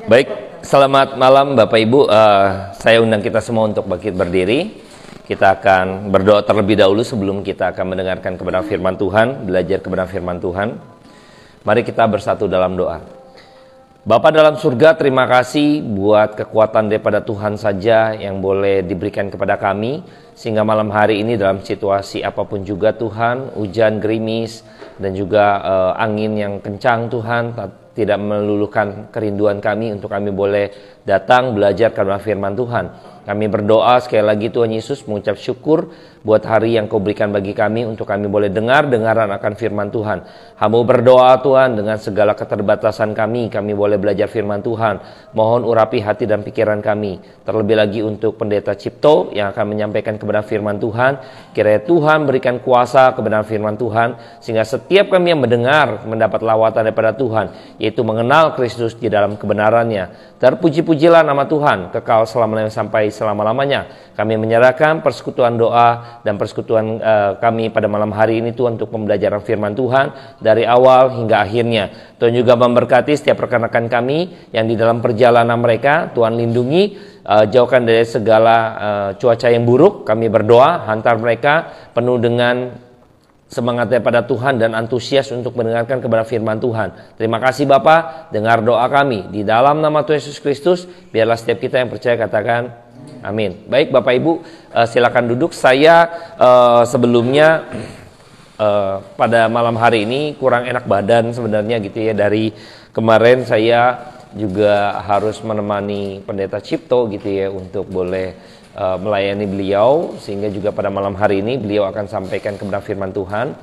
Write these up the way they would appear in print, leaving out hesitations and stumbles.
Baik, selamat malam Bapak Ibu. Saya undang kita semua untuk bangkit berdiri. Kita akan berdoa terlebih dahulu sebelum kita akan mendengarkan kebenaran firman Tuhan, belajar kebenaran firman Tuhan. Mari kita bersatu dalam doa. Bapa dalam surga, terima kasih buat kekuatan daripada Tuhan saja yang boleh diberikan kepada kami, sehingga malam hari ini dalam situasi apapun juga Tuhan, hujan gerimis dan juga angin yang kencang Tuhan, tidak meluluhkan kerinduan kami untuk kami boleh datang belajar kebenaran firman Tuhan. Kami berdoa sekali lagi Tuhan Yesus, mengucap syukur buat hari yang Kau berikan bagi kami untuk kami boleh dengaran akan firman Tuhan. Hamba berdoa Tuhan, dengan segala keterbatasan kami boleh belajar firman Tuhan. Mohon urapi hati dan pikiran kami. Terlebih lagi untuk Pendeta Cipto yang akan menyampaikan kebenaran firman Tuhan. Kiranya Tuhan berikan kuasa kebenaran firman Tuhan, sehingga setiap kami yang mendengar mendapat lawatan daripada Tuhan, yaitu mengenal Kristus di dalam kebenarannya. Terpuji-pujilah nama Tuhan, kekal selama-lamanya sampai selama-lamanya. Kami menyerahkan persekutuan doa dan persekutuan kami pada malam hari ini Tuhan untuk pembelajaran firman Tuhan dari awal hingga akhirnya. Tuhan juga memberkati setiap rekan-rekan kami yang di dalam perjalanan mereka. Tuhan lindungi, jauhkan dari segala cuaca yang buruk. Kami berdoa, hantar mereka penuh dengan semangat daripada Tuhan dan antusias untuk mendengarkan kebenaran firman Tuhan. Terima kasih Bapa, dengar doa kami di dalam nama Tuhan Yesus Kristus. Biarlah setiap kita yang percaya katakan amin. Baik Bapak Ibu, silakan duduk. Saya sebelumnya pada malam hari ini kurang enak badan sebenarnya gitu ya. Dari kemarin saya juga harus menemani Pendeta Cipto gitu ya untuk boleh melayani beliau, sehingga juga pada malam hari ini beliau akan sampaikan kebenaran firman Tuhan.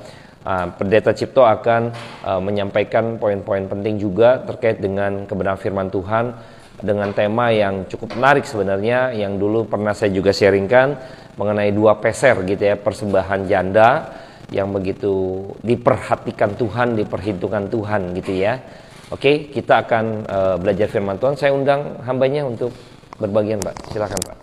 Pendeta Cipto akan menyampaikan poin-poin penting juga terkait dengan kebenaran firman Tuhan dengan tema yang cukup menarik sebenarnya, yang dulu pernah saya juga sharingkan mengenai 2 peser gitu ya, persembahan janda yang begitu diperhatikan Tuhan, diperhitungkan Tuhan gitu ya. Oke, kita akan belajar firman Tuhan. Saya undang hambanya untuk berbagian Pak, silakan Pak.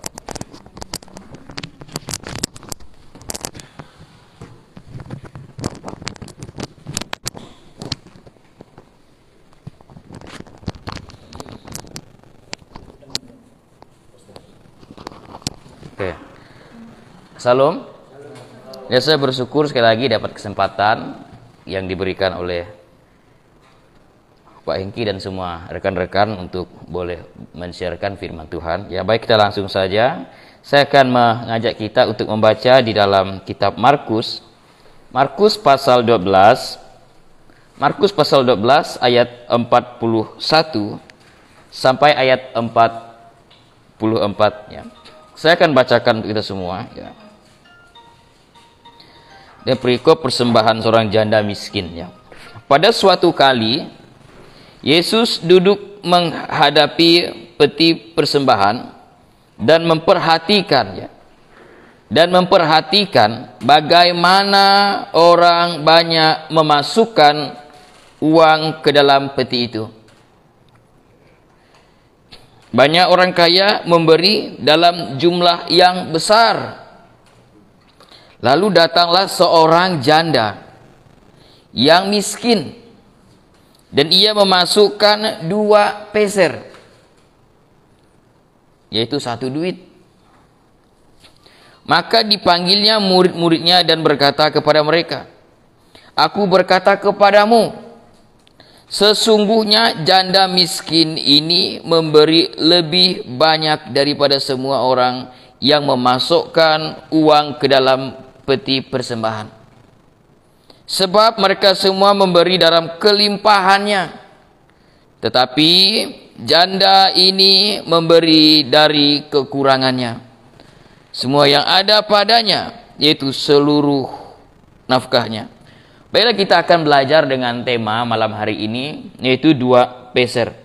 Oke. Salam. Ya, saya bersyukur sekali lagi dapat kesempatan yang diberikan oleh Pak Hengki dan semua rekan-rekan untuk boleh men-sharekan firman Tuhan. Ya, baik, kita langsung saja. Saya akan mengajak kita untuk membaca di dalam kitab Markus. Markus pasal 12. Markus pasal 12 ayat 41 sampai ayat 44 ya. Saya akan bacakan untuk kita semua ya. Dan perikop persembahan seorang janda miskin ya. Pada suatu kali Yesus duduk menghadapi peti persembahan dan memperhatikan bagaimana orang banyak memasukkan uang ke dalam peti itu. Banyak orang kaya memberi dalam jumlah yang besar. Lalu datanglah seorang janda yang miskin, dan ia memasukkan 2 peser, yaitu 1 duit. Maka dipanggilnya murid-muridnya dan berkata kepada mereka, "Aku berkata kepadamu, sesungguhnya janda miskin ini memberi lebih banyak daripada semua orang yang memasukkan uang ke dalam peti persembahan. Sebab mereka semua memberi dalam kelimpahannya, tetapi janda ini memberi dari kekurangannya, semua yang ada padanya, yaitu seluruh nafkahnya." Baiklah, kita akan belajar dengan tema malam hari ini, yaitu 2 peser.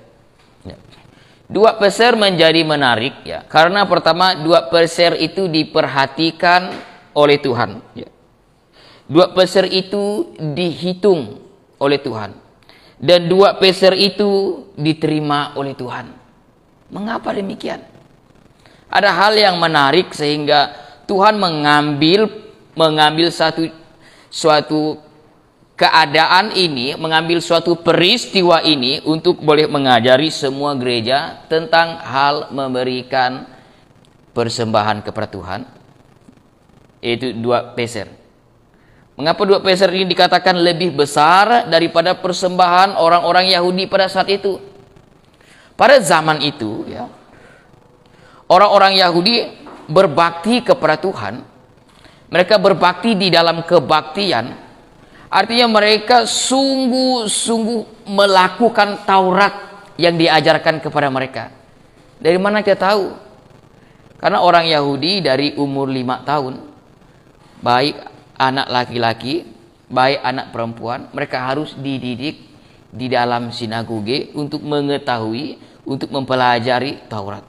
2 peser menjadi menarik ya, karena pertama 2 peser itu diperhatikan oleh Tuhan ya. 2 peser itu dihitung oleh Tuhan, dan 2 peser itu diterima oleh Tuhan. Mengapa demikian? Ada hal yang menarik sehingga Tuhan mengambil suatu keadaan ini, mengambil suatu peristiwa ini untuk boleh mengajari semua gereja tentang hal memberikan persembahan kepada Tuhan, yaitu 2 peser. Mengapa 2 peser ini dikatakan lebih besar daripada persembahan orang-orang Yahudi pada saat itu? Pada zaman itu, ya, orang-orang Yahudi berbakti kepada Tuhan. Mereka berbakti di dalam kebaktian. Artinya mereka sungguh-sungguh melakukan Taurat yang diajarkan kepada mereka. Dari mana kita tahu? Karena orang Yahudi dari umur 5 tahun, baik anak laki-laki, baik anak perempuan, mereka harus dididik di dalam sinagoge untuk mengetahui, untuk mempelajari Taurat.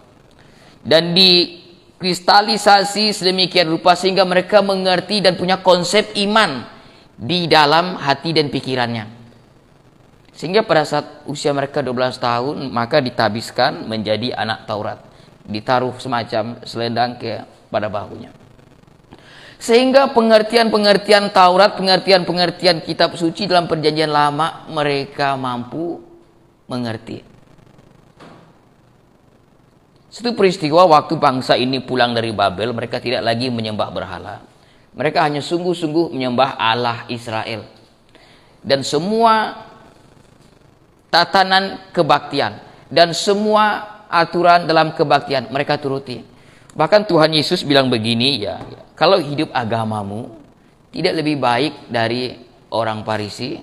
Dan dikristalisasi sedemikian rupa sehingga mereka mengerti dan punya konsep iman di dalam hati dan pikirannya. Sehingga pada saat usia mereka 12 tahun, maka ditabiskan menjadi anak Taurat. Ditaruh semacam selendang pada bahunya. Sehingga pengertian-pengertian Taurat, pengertian-pengertian kitab suci dalam perjanjian lama mereka mampu mengerti. Satu peristiwa waktu bangsa ini pulang dari Babel, mereka tidak lagi menyembah berhala. Mereka hanya sungguh-sungguh menyembah Allah Israel. Dan semua tatanan kebaktian dan semua aturan dalam kebaktian mereka turuti. Bahkan Tuhan Yesus bilang begini, ya, kalau hidup agamamu tidak lebih baik dari orang Farisi,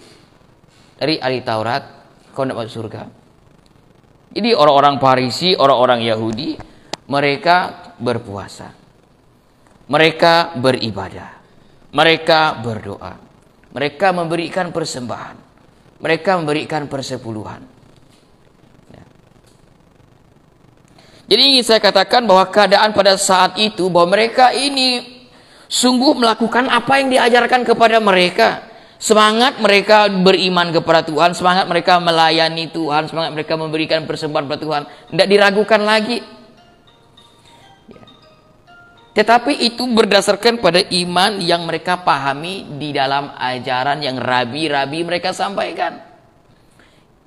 dari ahli Taurat, kau tidak masuk surga. Jadi orang-orang Farisi, orang-orang Yahudi, mereka berpuasa, mereka beribadah, mereka berdoa, mereka memberikan persembahan, mereka memberikan persepuluhan. Jadi ingin saya katakan bahwa keadaan pada saat itu, bahwa mereka ini sungguh melakukan apa yang diajarkan kepada mereka. Semangat mereka beriman kepada Tuhan, semangat mereka melayani Tuhan, semangat mereka memberikan persembahan kepada Tuhan, tidak diragukan lagi. Tetapi itu berdasarkan pada iman yang mereka pahami di dalam ajaran yang rabi-rabi mereka sampaikan.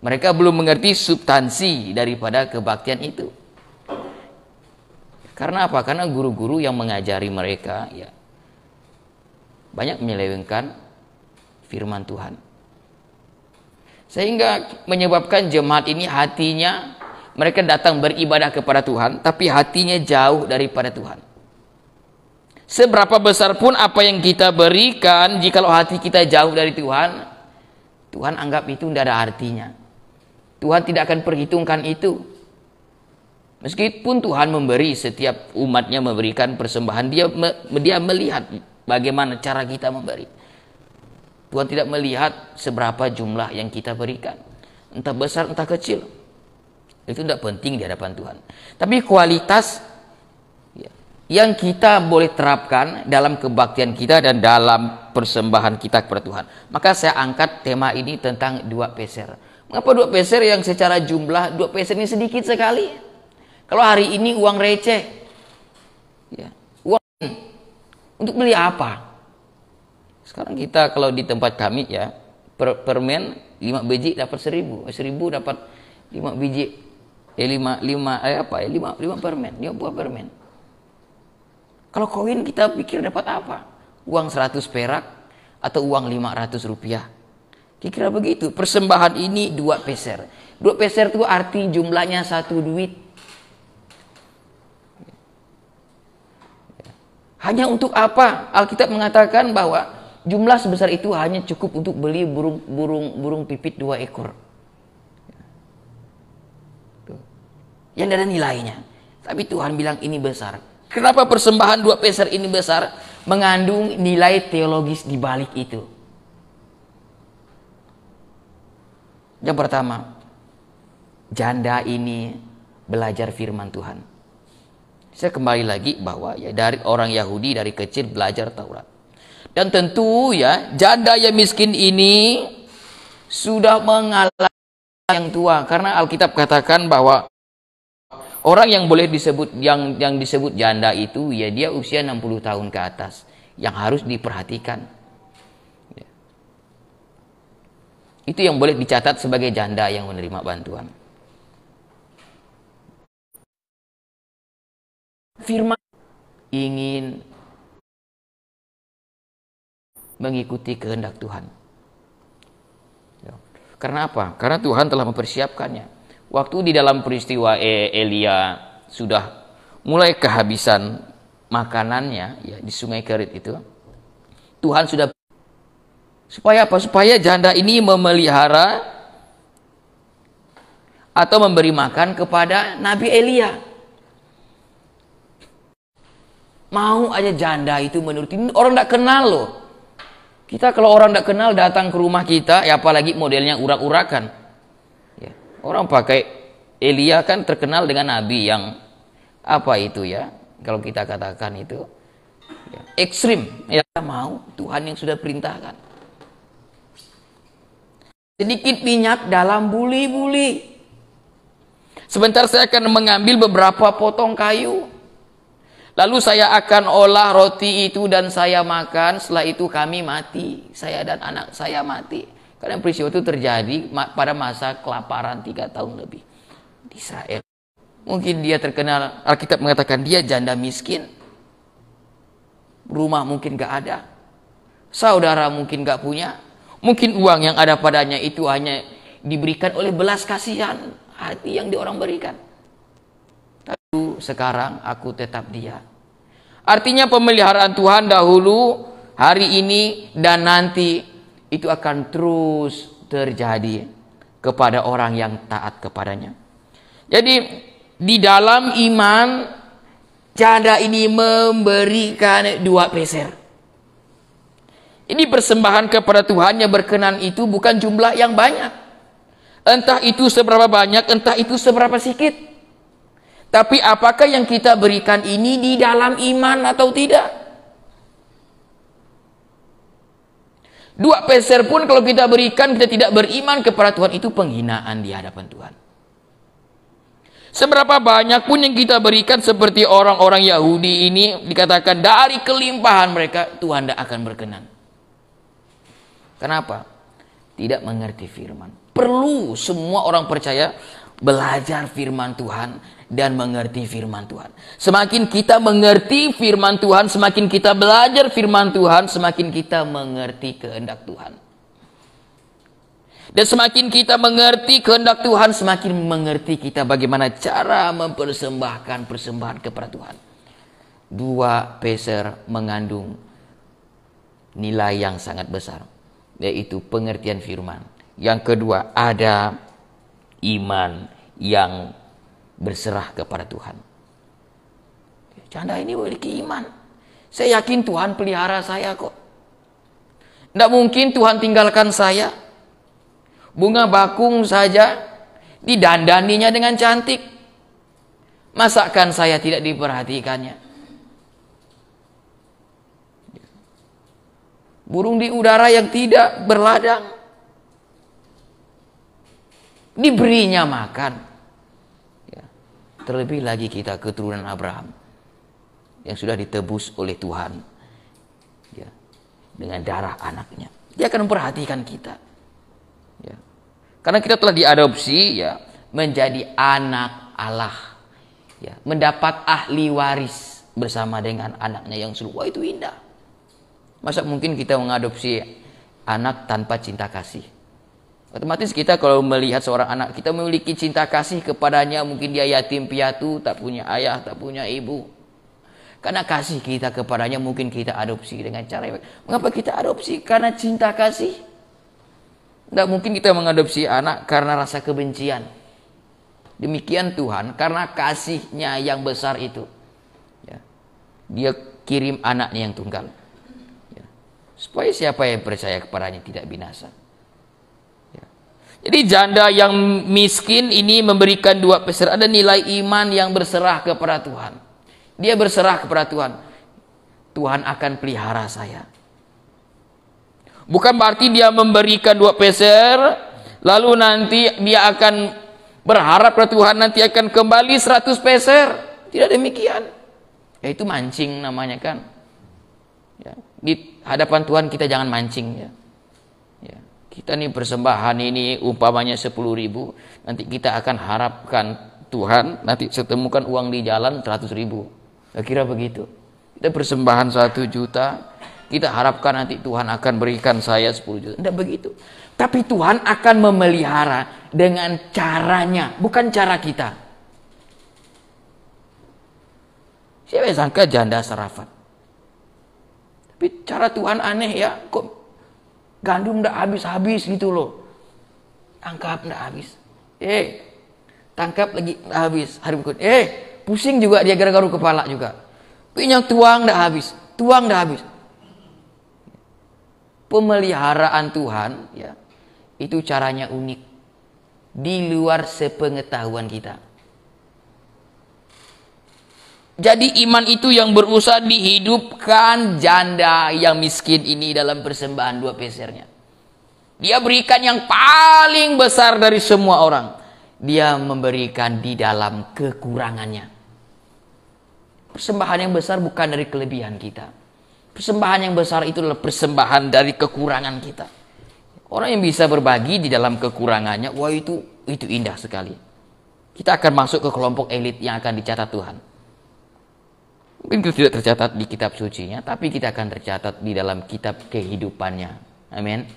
Mereka belum mengerti substansi daripada kebaktian itu. Karena apa? Karena guru-guru yang mengajari mereka, ya, banyak menyelewengkan firman Tuhan. Sehingga menyebabkan jemaat ini hatinya, mereka datang beribadah kepada Tuhan, tapi hatinya jauh daripada Tuhan. Seberapa besar pun apa yang kita berikan, jikalau hati kita jauh dari Tuhan, Tuhan anggap itu tidak ada artinya. Tuhan tidak akan perhitungkan itu. Meskipun Tuhan memberi, setiap umatnya memberikan persembahan, dia melihat bagaimana cara kita memberi. Tuhan tidak melihat seberapa jumlah yang kita berikan, entah besar entah kecil. Itu tidak penting di hadapan Tuhan. Tapi kualitas yang kita boleh terapkan dalam kebaktian kita dan dalam persembahan kita kepada Tuhan. Maka saya angkat tema ini tentang 2 peser. Mengapa 2 peser yang secara jumlah 2 peser ini sedikit sekali? Kalau hari ini uang receh, ya, uang untuk beli apa? Sekarang kita kalau di tempat kami, ya, permen 5 biji dapat 1.000, 1.000 dapat 5 biji, 5 permen, 5 buah permen. Kalau koin kita pikir dapat apa? Uang 100 perak atau uang 500 rupiah. Kira-kira begitu. Persembahan ini 2 peser. 2 peser itu arti jumlahnya 1 duit. Hanya untuk apa? Alkitab mengatakan bahwa jumlah sebesar itu hanya cukup untuk beli burung pipit 2 ekor. Yang ada nilainya. Tapi Tuhan bilang ini besar. Kenapa persembahan 2 peser ini besar? Mengandung nilai teologis di balik itu. Yang pertama, janda ini belajar firman Tuhan. Saya kembali lagi bahwa, ya, dari orang Yahudi dari kecil belajar Taurat. Dan tentu, ya, janda yang miskin ini sudah mengalami yang tua, karena Alkitab katakan bahwa orang yang boleh disebut yang disebut janda itu, ya, dia usia 60 tahun ke atas yang harus diperhatikan. Itu yang boleh dicatat sebagai janda yang menerima bantuan. Firman ingin mengikuti kehendak Tuhan. Karena apa? Karena Tuhan telah mempersiapkannya. Waktu di dalam peristiwa Elia sudah mulai kehabisan makanannya ya, di Sungai Kerit itu, Tuhan sudah, supaya apa? Supaya janda ini memelihara atau memberi makan kepada Nabi Elia. Mau aja janda itu menuruti. Orang tidak kenal loh. Kita kalau orang tidak kenal datang ke rumah kita, ya apalagi modelnya urak-urakan. Ya, orang pakai Elia kan terkenal dengan nabi yang apa itu ya? Kalau kita katakan itu ya, ekstrim. Ya mau Tuhan yang sudah perintahkan. Sedikit minyak dalam buli-buli. Sebentar saya akan mengambil beberapa potong kayu. Lalu saya akan olah roti itu dan saya makan. Setelah itu kami mati. Saya dan anak saya mati. Karena peristiwa itu terjadi pada masa kelaparan 3 tahun lebih di Israel. Mungkin dia terkenal, Alkitab mengatakan dia janda miskin. Rumah mungkin gak ada. Saudara mungkin gak punya. Mungkin uang yang ada padanya itu hanya diberikan oleh belas kasihan hati yang orang berikan. Tapi sekarang aku tetap dia. Artinya pemeliharaan Tuhan dahulu, hari ini, dan nanti itu akan terus terjadi kepada orang yang taat kepadanya. Jadi di dalam iman, janda ini memberikan 2 peser. Ini persembahan kepada Tuhan yang berkenan itu bukan jumlah yang banyak. Entah itu seberapa banyak, entah itu seberapa sedikit. Tapi apakah yang kita berikan ini di dalam iman atau tidak? 2 peser pun kalau kita berikan, kita tidak beriman kepada Tuhan, itu penghinaan di hadapan Tuhan. Seberapa banyak pun yang kita berikan, seperti orang-orang Yahudi ini dikatakan dari kelimpahan mereka, Tuhan tidak akan berkenan. Kenapa? Tidak mengerti firman. Perlu semua orang percaya belajar firman Tuhan dan mengerti firman Tuhan. Semakin kita mengerti firman Tuhan, semakin kita belajar firman Tuhan, semakin kita mengerti kehendak Tuhan. Dan semakin kita mengerti kehendak Tuhan, semakin mengerti kita bagaimana cara mempersembahkan persembahan kepada Tuhan. 2 peser mengandung nilai yang sangat besar, yaitu pengertian firman. Yang kedua, ada iman yang berserah kepada Tuhan. Janda ini memiliki iman. Saya yakin Tuhan pelihara saya kok. Tidak mungkin Tuhan tinggalkan saya. Bunga bakung saja didandaninya dengan cantik. Masakan saya tidak diperhatikannya? Burung di udara yang tidak berladang diberinya makan. Ya. Terlebih lagi kita keturunan Abraham yang sudah ditebus oleh Tuhan ya, dengan darah anaknya. Dia akan memperhatikan kita ya. Karena kita telah diadopsi ya, menjadi anak Allah ya, mendapat ahli waris bersama dengan anaknya yang sulung. Wah, itu indah. Masa mungkin kita mengadopsi anak tanpa cinta kasih? Otomatis kita kalau melihat seorang anak, kita memiliki cinta kasih kepadanya, mungkin dia yatim piatu, tak punya ayah, tak punya ibu. Karena kasih kita kepadanya, mungkin kita adopsi dengan cara yang baik. Mengapa kita adopsi? Karena cinta kasih. Tidak mungkin kita mengadopsi anak karena rasa kebencian. Demikian Tuhan, karena kasihnya yang besar itu. Ya, dia kirim anaknya yang tunggal. Ya, supaya siapa yang percaya kepadanya tidak binasa. Jadi janda yang miskin ini memberikan 2 peser. Ada nilai iman yang berserah kepada Tuhan. Dia berserah kepada Tuhan. Tuhan akan pelihara saya. Bukan berarti dia memberikan 2 peser, lalu nanti dia akan berharap pada Tuhan nanti akan kembali 100 peser. Tidak demikian. Ya, itu mancing namanya kan. Ya, di hadapan Tuhan kita jangan mancing ya. Ya. Kita nih persembahan ini umpamanya 10.000, nanti kita akan harapkan Tuhan nanti setemukan uang di jalan 100.000. Kira begitu. Kita persembahan 1 juta, kita harapkan nanti Tuhan akan berikan saya 10 juta. Tidak begitu. Tapi Tuhan akan memelihara dengan caranya, bukan cara kita. Siapa yang sangka janda Sarafat? Tapi cara Tuhan aneh ya, kok gandum ndak habis-habis gitu loh. Tangkap ndak habis. Tangkap lagi ndak habis. Hari berikutnya, pusing juga dia gara-gara kepala juga. Minyak tuang ndak habis, tuang ndak habis. Pemeliharaan Tuhan ya, itu caranya unik. Di luar sepengetahuan kita. Jadi iman itu yang berusaha dihidupkan janda yang miskin ini dalam persembahan 2 pesernya. Dia berikan yang paling besar dari semua orang. Dia memberikan di dalam kekurangannya. Persembahan yang besar bukan dari kelebihan kita. Persembahan yang besar itu adalah persembahan dari kekurangan kita. Orang yang bisa berbagi di dalam kekurangannya, wah itu indah sekali. Kita akan masuk ke kelompok elit yang akan dicatat Tuhan. Mungkin itu tidak tercatat di kitab sucinya, tapi kita akan tercatat di dalam kitab kehidupannya. Amin.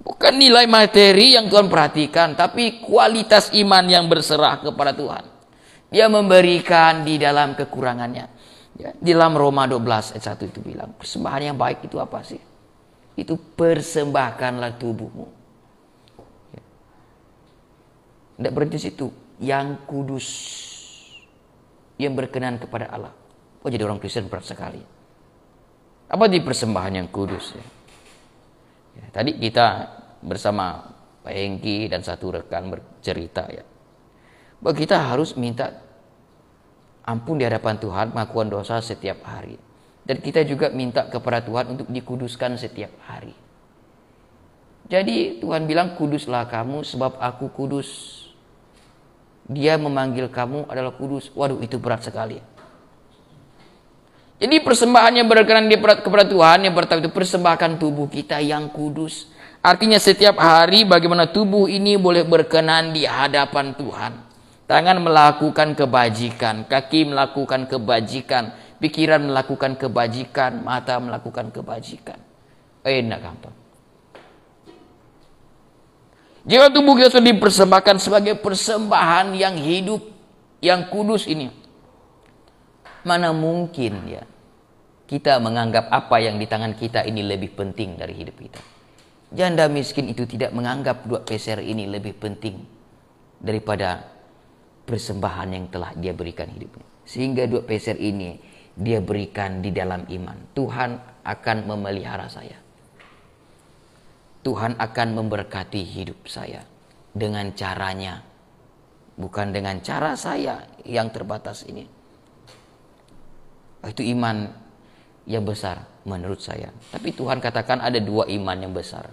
Bukan nilai materi yang Tuhan perhatikan, tapi kualitas iman yang berserah kepada Tuhan. Dia memberikan di dalam kekurangannya. Ya, di dalam Roma 12 ayat 1 itu bilang, persembahan yang baik itu apa sih? Itu persembahkanlah tubuhmu. Ya. Tidak berhenti situ, yang kudus, yang berkenan kepada Allah. Oh, jadi orang Kristen berat sekali. Apa di persembahan yang kudus? Ya? Ya, tadi kita bersama Pak Hengki dan satu rekan bercerita ya, bahwa kita harus minta ampun di hadapan Tuhan, pengakuan dosa setiap hari. Dan kita juga minta kepada Tuhan untuk dikuduskan setiap hari. Jadi Tuhan bilang, kuduslah kamu sebab aku kudus. Dia memanggil kamu adalah kudus. Waduh, itu berat sekali. Jadi persembahan yang berkenan kepada Tuhan, yang pertama itu persembahkan tubuh kita yang kudus. Artinya setiap hari bagaimana tubuh ini boleh berkenan di hadapan Tuhan. Tangan melakukan kebajikan, kaki melakukan kebajikan, pikiran melakukan kebajikan, mata melakukan kebajikan. Enak gampang. Jika tubuh kita sudah dipersembahkan sebagai persembahan yang hidup, yang kudus ini, mana mungkin ya kita menganggap apa yang di tangan kita ini lebih penting dari hidup kita. Janda miskin itu tidak menganggap 2 peser ini lebih penting daripada persembahan yang telah dia berikan hidupnya. Sehingga 2 peser ini dia berikan di dalam iman. Tuhan akan memelihara saya. Tuhan akan memberkati hidup saya dengan caranya, bukan dengan cara saya yang terbatas ini. Itu iman yang besar menurut saya. Tapi Tuhan katakan ada 2 iman yang besar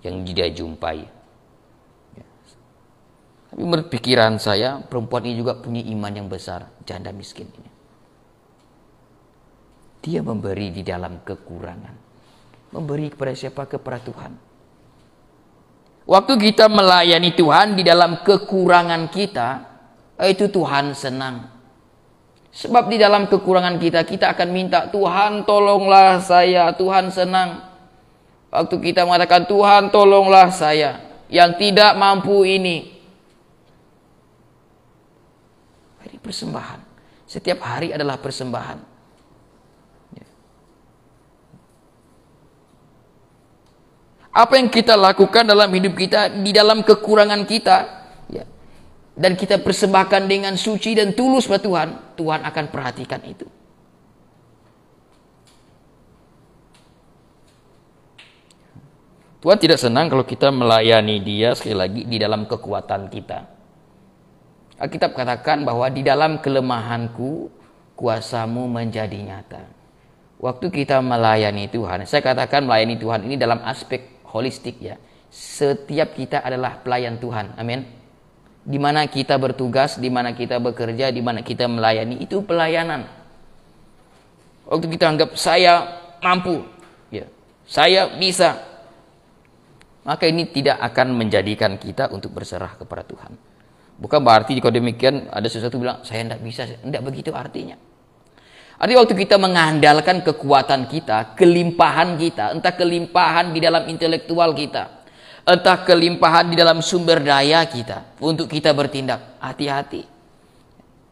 yang dia jumpai. Tapi menurut pikiran saya, perempuan ini juga punya iman yang besar, janda miskin ini. Dia memberi di dalam kekurangan. Memberi kepada siapa? Kepada Tuhan. Waktu kita melayani Tuhan di dalam kekurangan kita, itu Tuhan senang. Sebab di dalam kekurangan kita, kita akan minta, Tuhan tolonglah saya, Tuhan senang. Waktu kita mengatakan, Tuhan tolonglah saya, yang tidak mampu ini. Ini persembahan. Setiap hari adalah persembahan. Apa yang kita lakukan dalam hidup kita, di dalam kekurangan kita, ya, dan kita persembahkan dengan suci dan tulus pada Tuhan, Tuhan akan perhatikan itu. Tuhan tidak senang kalau kita melayani Dia sekali lagi di dalam kekuatan kita. Alkitab katakan bahwa di dalam kelemahanku kuasamu menjadi nyata. Waktu kita melayani Tuhan, saya katakan melayani Tuhan ini dalam aspek holistik ya. Setiap kita adalah pelayan Tuhan. Amin. Di mana kita bertugas, di mana kita bekerja, di mana kita melayani, itu pelayanan. Waktu kita anggap saya mampu, ya, saya bisa, maka ini tidak akan menjadikan kita untuk berserah kepada Tuhan. Bukan berarti kalau demikian ada sesuatu bilang saya tidak bisa, tidak begitu artinya. Artinya waktu kita mengandalkan kekuatan kita, kelimpahan kita, entah kelimpahan di dalam intelektual kita, entah kelimpahan di dalam sumber daya kita untuk kita bertindak, hati-hati.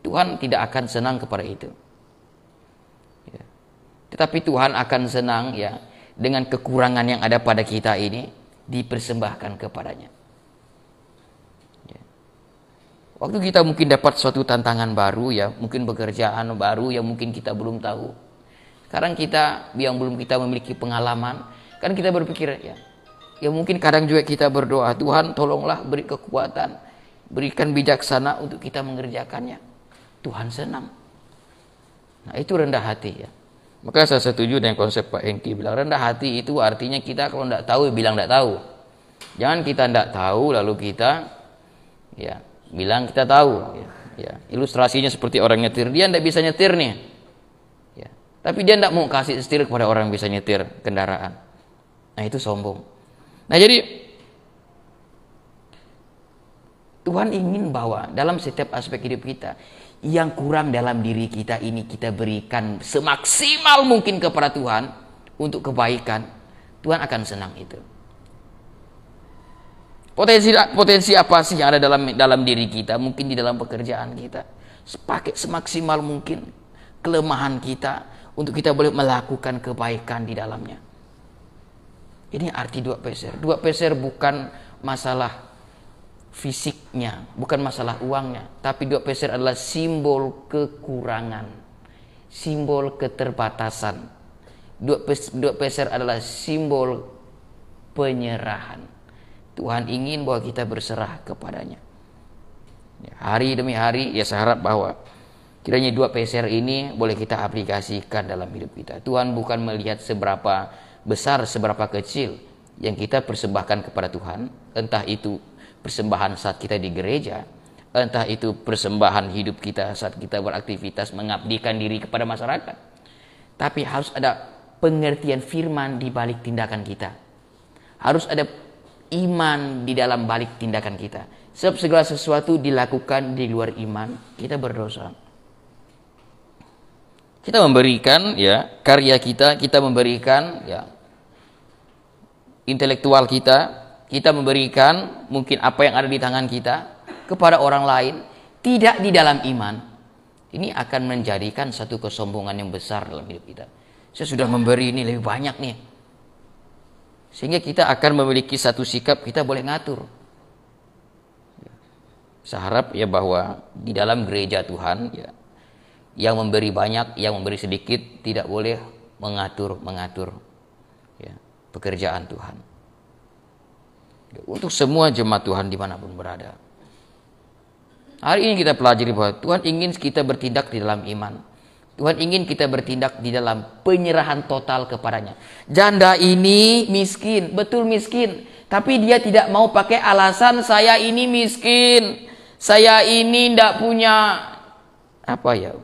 Tuhan tidak akan senang kepada itu. Ya. Tetapi Tuhan akan senang ya dengan kekurangan yang ada pada kita ini dipersembahkan kepadanya. Ya. Waktu kita mungkin dapat suatu tantangan baru ya, mungkin pekerjaan baru yang mungkin kita belum tahu. Sekarang kita yang belum kita memiliki pengalaman, kan kita berpikir ya mungkin kadang juga kita berdoa, Tuhan tolonglah beri kekuatan, berikan bijaksana untuk kita mengerjakannya. Tuhan senang. Nah itu rendah hati ya. Maka saya setuju dengan konsep Pak Hengki bilang rendah hati itu artinya kita kalau tidak tahu bilang tidak tahu. Jangan kita tidak tahu lalu kita ya bilang kita tahu. Ya. Ilustrasinya seperti orang nyetir, dia tidak bisa nyetir nih. Ya. Tapi dia tidak mau kasih setir kepada orang yang bisa nyetir kendaraan. Nah itu sombong. Nah jadi Tuhan ingin bahwa dalam setiap aspek hidup kita yang kurang dalam diri kita ini kita berikan semaksimal mungkin kepada Tuhan untuk kebaikan. Tuhan akan senang itu. Potensi apa sih yang ada dalam diri kita? Mungkin di dalam pekerjaan kita. Pakai semaksimal mungkin kelemahan kita untuk kita boleh melakukan kebaikan di dalamnya. Ini arti 2 peser. 2 peser bukan masalah fisiknya, bukan masalah uangnya, tapi 2 peser adalah simbol kekurangan, simbol keterbatasan. 2 peser adalah simbol penyerahan. Tuhan ingin bahwa kita berserah kepadanya. Hari demi hari ya saya harap bahwa kiranya 2 peser ini boleh kita aplikasikan dalam hidup kita. Tuhan bukan melihat seberapa besar, seberapa kecil yang kita persembahkan kepada Tuhan, entah itu persembahan saat kita di gereja, entah itu persembahan hidup kita saat kita beraktivitas mengabdikan diri kepada masyarakat. Tapi harus ada pengertian firman di balik tindakan kita. Harus ada iman di dalam balik tindakan kita. Sebab segala sesuatu dilakukan di luar iman, kita berdosa. Kita memberikan ya karya kita memberikan ya intelektual kita memberikan mungkin apa yang ada di tangan kita kepada orang lain, tidak di dalam iman, ini akan menjadikan satu kesombongan yang besar dalam hidup kita. Saya sudah memberi ini lebih banyak nih, sehingga kita akan memiliki satu sikap kita boleh ngatur. Saya harap ya bahwa di dalam gereja Tuhan ya, yang memberi banyak, yang memberi sedikit tidak boleh mengatur ya, pekerjaan Tuhan. Untuk semua jemaat Tuhan dimanapun berada. Hari ini kita pelajari bahwa Tuhan ingin kita bertindak di dalam iman. Tuhan ingin kita bertindak di dalam penyerahan total kepadanya. Janda ini miskin, betul miskin. Tapi dia tidak mau pakai alasan saya ini miskin. Saya ini tidak punya apa ya.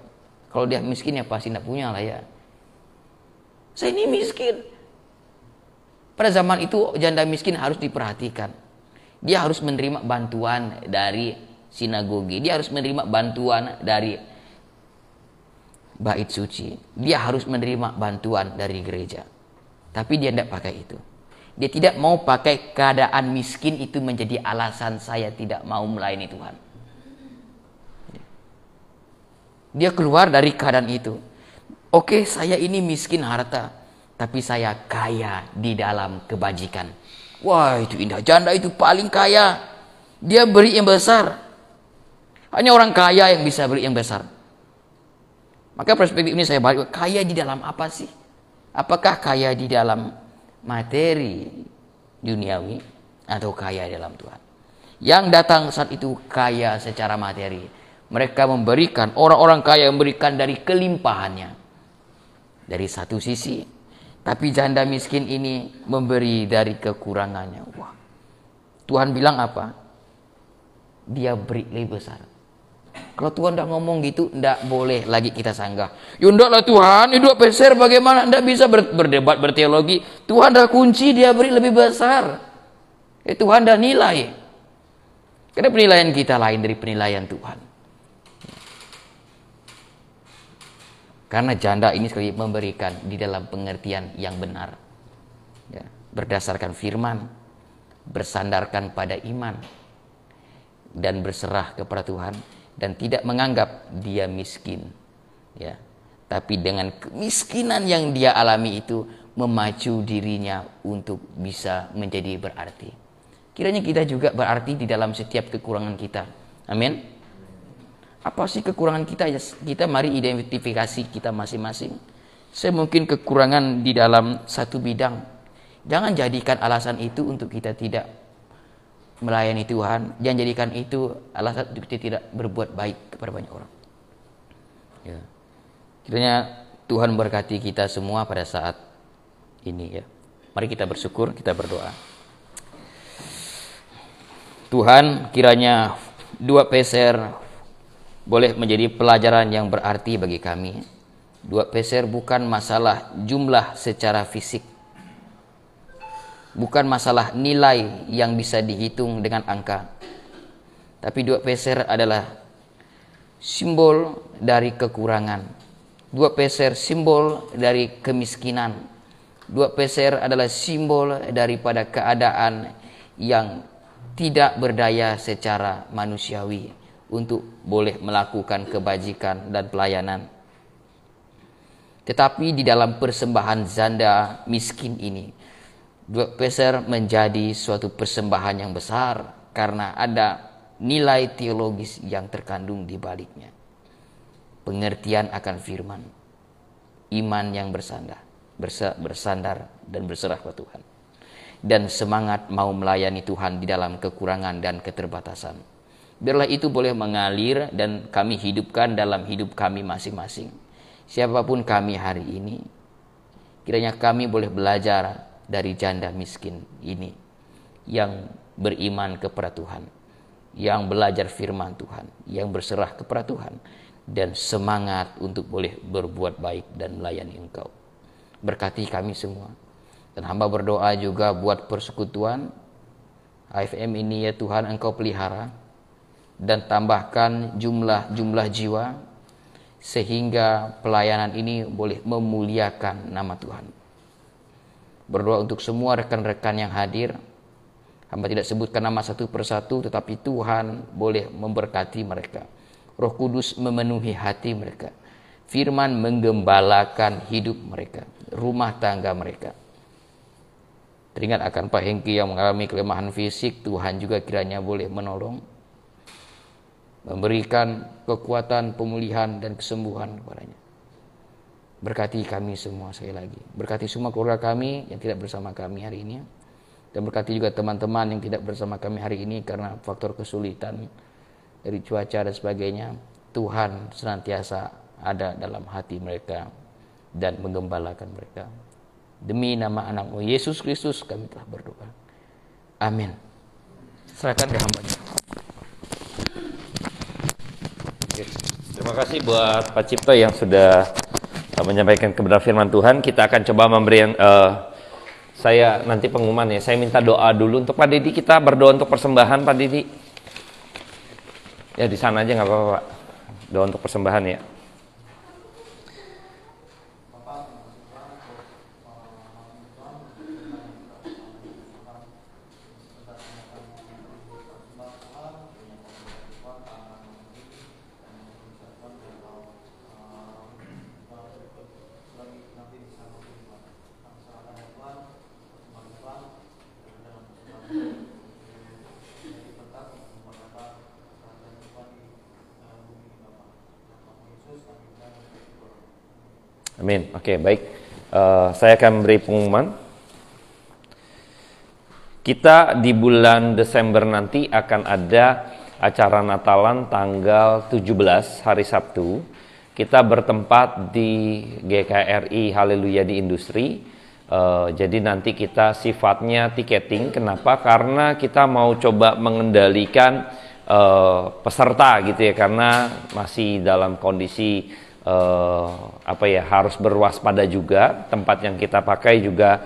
Kalau dia miskin ya pasti tidak punya lah ya. Saya ini miskin. Pada zaman itu janda miskin harus diperhatikan. Dia harus menerima bantuan dari sinagogi. Dia harus menerima bantuan dari bait suci. Dia harus menerima bantuan dari gereja. Tapi dia tidak pakai itu. Dia tidak mau pakai keadaan miskin itu menjadi alasan saya tidak mau melayani Tuhan. Dia keluar dari keadaan itu. Oke, saya ini miskin harta. Tapi saya kaya di dalam kebajikan. Wah itu indah. Janda itu paling kaya. Dia beri yang besar. Hanya orang kaya yang bisa beri yang besar. Maka perspektif ini saya balik. Kaya di dalam apa sih? Apakah kaya di dalam materi duniawi atau kaya di dalam Tuhan? Yang datang saat itu kaya secara materi. Mereka memberikan, orang-orang kaya memberikan dari kelimpahannya. Dari satu sisi. Tapi janda miskin ini memberi dari kekurangannya. Wah, Tuhan bilang apa? Dia beri lebih besar. Kalau Tuhan tidak ngomong gitu, tidak boleh lagi kita sanggah. Ya enggaklah Tuhan, ini 2 peser bagaimana? Tidak bisa berdebat berteologi. Tuhan dah kunci, dia beri lebih besar. Tuhan dah nilai. Karena penilaian kita lain dari penilaian Tuhan. Karena janda ini sekali memberikan di dalam pengertian yang benar. Ya, berdasarkan firman, bersandarkan pada iman, dan berserah kepada Tuhan, dan tidak menganggap dia miskin. Ya, tapi dengan kemiskinan yang dia alami itu memacu dirinya untuk bisa menjadi berarti. Kiranya kita juga berarti di dalam setiap kekurangan kita. Amin. Apa sih kekurangan kita? Kita mari identifikasi kita masing-masing. Saya mungkin kekurangan di dalam satu bidang. Jangan jadikan alasan itu untuk kita tidak melayani Tuhan. Jangan jadikan itu alasan untuk kita tidak berbuat baik kepada banyak orang. Ya. Kiranya Tuhan berkati kita semua pada saat ini ya. Mari kita bersyukur, kita berdoa. Tuhan, kiranya 2 peser boleh menjadi pelajaran yang berarti bagi kami. 2 peser bukan masalah jumlah secara fisik. Bukan masalah nilai yang bisa dihitung dengan angka. Tapi 2 peser adalah simbol dari kekurangan. 2 peser simbol dari kemiskinan. 2 peser adalah simbol daripada keadaan yang tidak berdaya secara manusiawi untuk boleh melakukan kebajikan dan pelayanan. Tetapi di dalam persembahan zanda miskin ini, 2 peser menjadi suatu persembahan yang besar karena ada nilai teologis yang terkandung di baliknya. Pengertian akan firman, iman yang bersandar dan berserah kepada Tuhan, dan semangat mau melayani Tuhan di dalam kekurangan dan keterbatasan. Biarlah itu boleh mengalir dan kami hidupkan dalam hidup kami masing-masing. Siapapun kami hari ini, kiranya kami boleh belajar dari janda miskin ini yang beriman kepada Tuhan, yang belajar firman Tuhan, yang berserah kepada Tuhan, dan semangat untuk boleh berbuat baik dan melayani Engkau. Berkati kami semua. Dan hamba berdoa juga buat persekutuan AFM ini ya Tuhan, Engkau pelihara dan tambahkan jumlah jiwa sehingga pelayanan ini boleh memuliakan nama Tuhan. Berdoa untuk semua rekan-rekan yang hadir. Hamba tidak sebutkan nama satu persatu, tetapi Tuhan boleh memberkati mereka. Roh Kudus memenuhi hati mereka. Firman menggembalakan hidup mereka, rumah tangga mereka. Teringat akan Pak Hengki yang mengalami kelemahan fisik, Tuhan juga kiranya boleh menolong, memberikan kekuatan, pemulihan, dan kesembuhan kepadanya. Berkati kami semua sekali lagi. Berkati semua keluarga kami yang tidak bersama kami hari ini. Dan berkati juga teman-teman yang tidak bersama kami hari ini karena faktor kesulitan dari cuaca dan sebagainya. Tuhan senantiasa ada dalam hati mereka dan menggembalakan mereka. Demi nama anak-Mu Yesus Kristus kami telah berdoa. Amin. Serahkan ke hamba-Nya. Terima kasih buat Pak Cipto yang sudah menyampaikan kebenaran firman Tuhan. Kita akan coba memberikan saya nanti pengumuman ya. Saya minta doa dulu untuk Pak Didi. Kita berdoa untuk persembahan Pak Didi. Ya di sana aja nggak apa-apa Pak. Doa untuk persembahan ya. Amin. Oke, baik. Saya akan beri pengumuman. Kita di bulan Desember nanti akan ada acara Natalan tanggal 17 hari Sabtu. Kita bertempat di GKRI Haleluya di Industri. Jadi nanti kita sifatnya tiketing. Kenapa? Karena kita mau coba mengendalikan peserta gitu ya, karena masih dalam kondisi harus berwaspada juga. Tempat yang kita pakai juga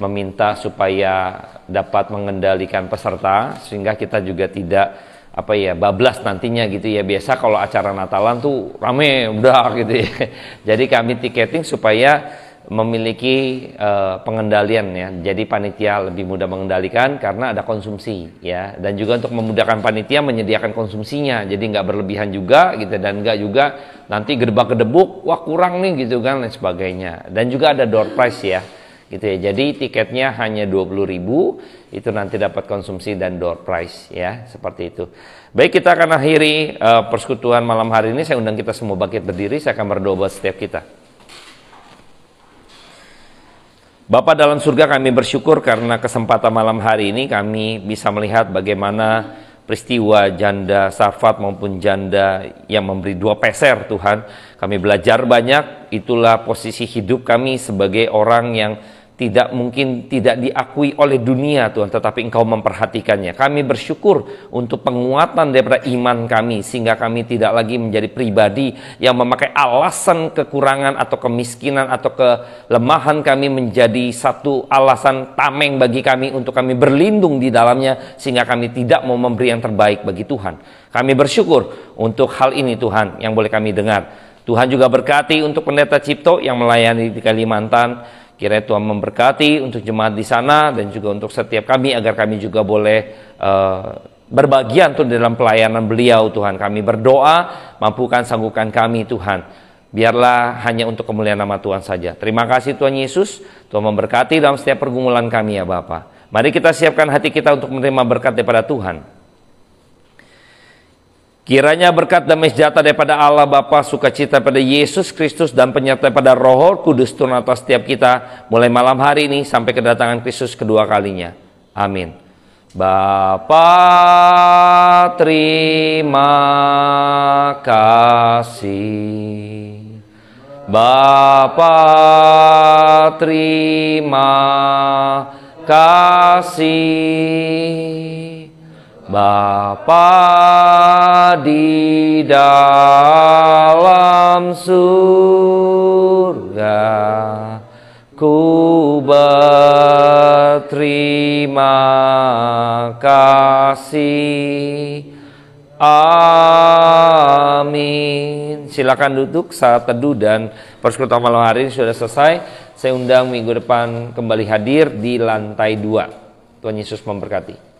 meminta supaya dapat mengendalikan peserta sehingga kita juga tidak bablas nantinya gitu ya. Biasa kalau acara Natalan tuh rame udah gitu ya. Jadi kami tiketing supaya memiliki pengendalian ya. Jadi panitia lebih mudah mengendalikan karena ada konsumsi ya. Dan juga untuk memudahkan panitia menyediakan konsumsinya. Jadi nggak berlebihan juga gitu, dan nggak juga nanti gedebak-gedebuk, wah kurang nih gitu kan, dan sebagainya. Dan juga ada door prize ya. Gitu ya. Jadi tiketnya hanya 20.000, itu nanti dapat konsumsi dan door prize ya, seperti itu. Baik, kita akan akhiri persekutuan malam hari ini. Saya undang kita semua bangkit berdiri, saya akan berdoa buat setiap kita. Bapa dalam surga, kami bersyukur karena kesempatan malam hari ini kami bisa melihat bagaimana peristiwa janda Sarfat maupun janda yang memberi 2 peser Tuhan. Kami belajar banyak, itulah posisi hidup kami sebagai orang yang mungkin tidak diakui oleh dunia Tuhan, tetapi Engkau memperhatikannya. Kami bersyukur untuk penguatan daripada iman kami, sehingga kami tidak lagi menjadi pribadi yang memakai alasan kekurangan atau kemiskinan atau kelemahan kami menjadi satu alasan tameng bagi kami untuk kami berlindung di dalamnya, sehingga kami tidak mau memberi yang terbaik bagi Tuhan. Kami bersyukur untuk hal ini Tuhan yang boleh kami dengar. Tuhan juga berkati untuk Pendeta Cipto yang melayani di Kalimantan. Kiranya Tuhan memberkati untuk jemaat di sana dan juga untuk setiap kami, agar kami juga boleh berbagian tuh dalam pelayanan beliau Tuhan. Kami berdoa, mampukan, sanggupkan kami Tuhan. Biarlah hanya untuk kemuliaan nama Tuhan saja. Terima kasih Tuhan Yesus. Tuhan memberkati dalam setiap pergumulan kami ya Bapa. Mari kita siapkan hati kita untuk menerima berkat daripada Tuhan. Kiranya berkat damai sejahtera daripada Allah Bapa, sukacita pada Yesus Kristus, dan penyertaan pada Roh Kudus turun atas setiap kita mulai malam hari ini sampai kedatangan Kristus kedua kalinya. Amin. Bapa, terima kasih. Bapa, terima kasih. Bapa di dalam surga, ku berterima kasih. Amin. Silakan duduk saat teduh dan persekutuan malam hari ini sudah selesai. Saya undang minggu depan kembali hadir di lantai 2. Tuhan Yesus memberkati.